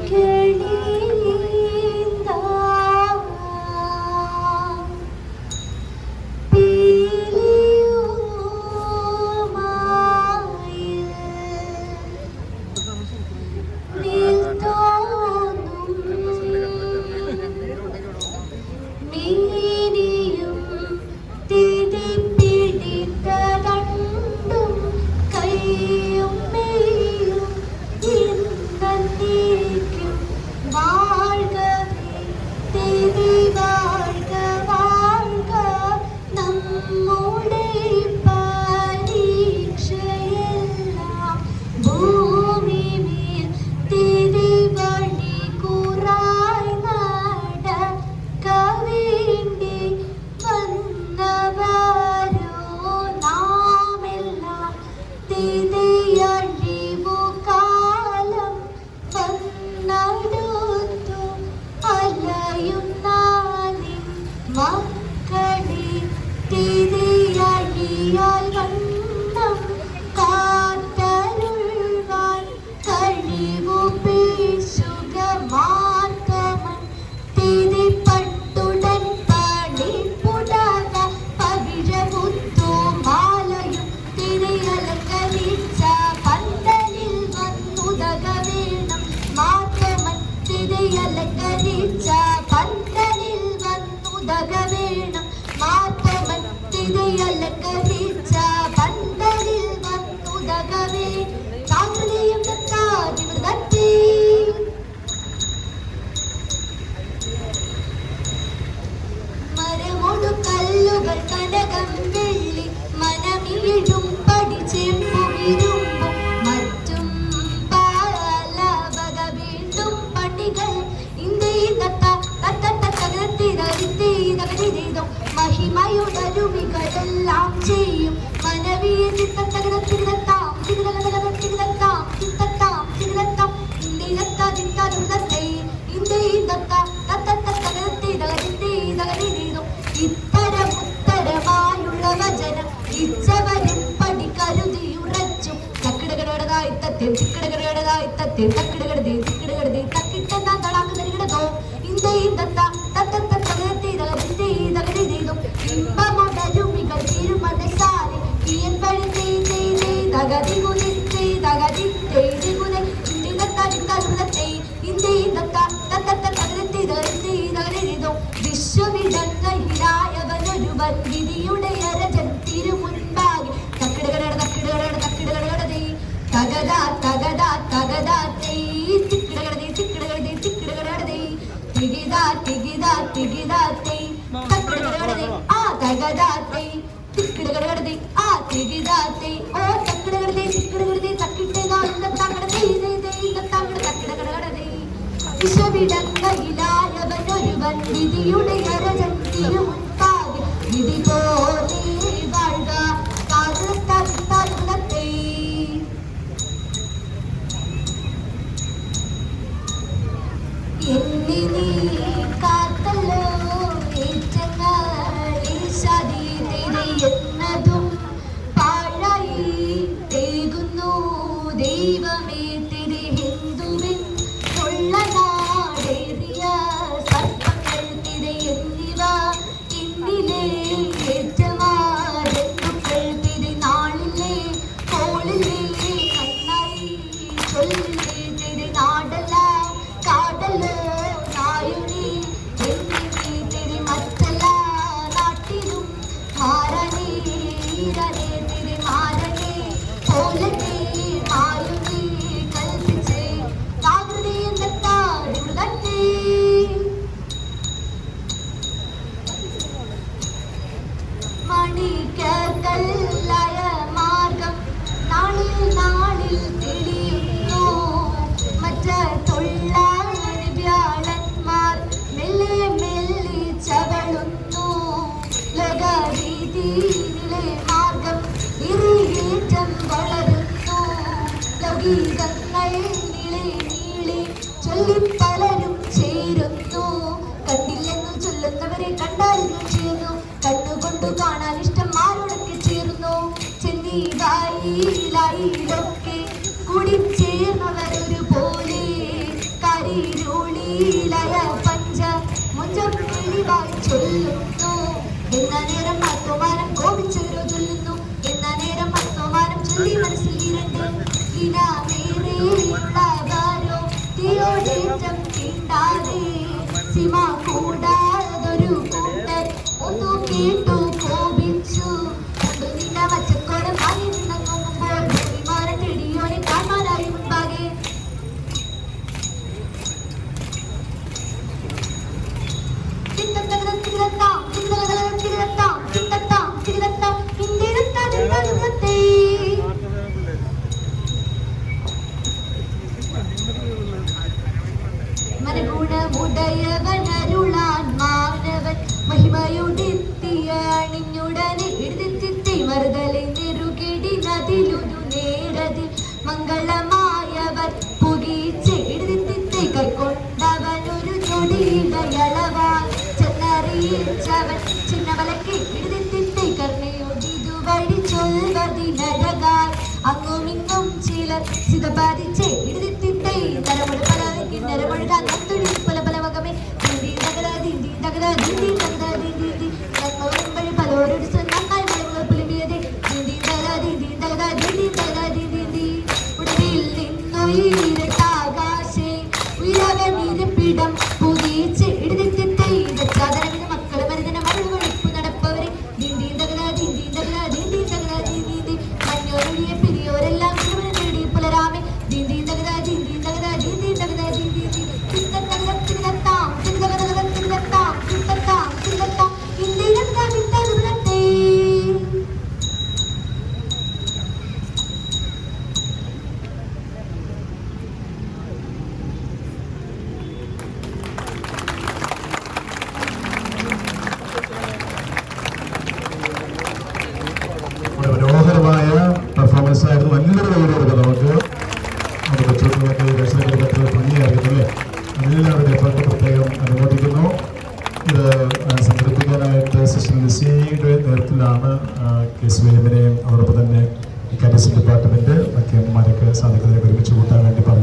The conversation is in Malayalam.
ൊക്കെ കൂടി ചേർന്നവരൊരു പോലെ ഇരുളിലയ പഞ്ച മുഞ്ചം തെളിവായി ചൊല്ലുന്നു എന്ന നേരം മത്തോമാനം കോപിച്ചവരോ ചൊല്ലുന്നു എന്ന നേരം മത്തോമാനം ചൊല്ലി മനസ്സിൽ ഇരണ്ട് ഇനാമേറെയുള്ളവരോ തീയോടേറ്റം തീണ്ടാതെ സിമ കൂടാതൊരു കൂട്ടർ ഒന്നു കേട്ടു കോപിച്ചു നീണ്ട വച്ചക്കോലം വാങ്ങി നിന്നങ്ങുമ്പോൾ ഭൂമിമാരെ തെടിയോനെ കാണാനായി മുൻപാകെ മനഗുണമുടയവനരുളാൻ മാനവൻ മഹിമയുടെത്തിയ അണിഞ്ഞുടനെ എഴുതിത്തി മറുതലെ നെറുകെടിനതിലുരു നേരതിൽ മംഗളമായവർ പുകീച്ച് എഴുതിത്തി കൈക്കൊണ്ടവനൊരു ചൊടിയിടയളവാൽ ചെന്നറിയിച്ചവൻ ചിന്നവലക്ക് എഴുതിത്തി കർണയോടിതുവഴി ചൊൽവതിനഴകാൽ അങ്ങുമിങ്ങും ചിലർ സിതപാതിച്ച് എഴുതിത്തിത്തെ തരമുട പല കിന്നരമൊഴുകാൻ പല പല വകമേ ദിന്തി തകര ദിന്തി തകര ദിന്തി തകര ദിന്തി വഴി പലോരോട് സ്വന്തമായി മലമുകൾ പുലിമിയതെ ദിന്തി തകര ദിന്തി തകര ദിന്തി തകര ദിന്തി ഉടലിൽ നിന്നുയിരട്ടാകാശേ ഉയരവനിരപ്പിടം പുതിച്ച് എഴുതിത്തിത്തെ ചാതരവിന് മക്കളെ മരുന്നിന മഴ വഴിപ്പു നടപ്പവരെ ദിന്തി തകര ദിന്തി തകര ദിന്തി തകര ദിന്തി മഞ്ഞോരൊഴിയെ പിരിയോരെല്ലാം നേടി പുലരാമെ ദിന്തി തകര ദിന്തി തകര ദിന്തി തകര ദിന്തി മനോഹരമായ പെർഫോമൻസ് ആയിരുന്നു. നല്ലൊരു കൈയ്യടി കൊടുക്കാം നമുക്ക്. നമ്മുടെ കൊച്ചുകുട്ടികളൊക്കെ രക്ഷണത്തിൽ പറ്റുന്ന ഭംഗിയായിരുന്നല്ലേ. എല്ലാവരുടെ എഫർട്ട് പ്രത്യേകം അനുമോദിക്കുന്നു. ഇത് സംഘടിപ്പിക്കാനായിട്ട് സിസ്റ്റർ ലിസിയുടെ നേതൃത്വത്തിലാണ് KSYM-നെയും അതോടൊപ്പം തന്നെ കാറ്റഗറിസ്റ്റ് ഡിപ്പാർട്ട്മെന്റ് ബാക്കി അമ്മമാരൊക്കെ സാധിക്കുന്നതിനെ ഒരുമിച്ച് കൂട്ടാൻ വേണ്ടി പറഞ്ഞു.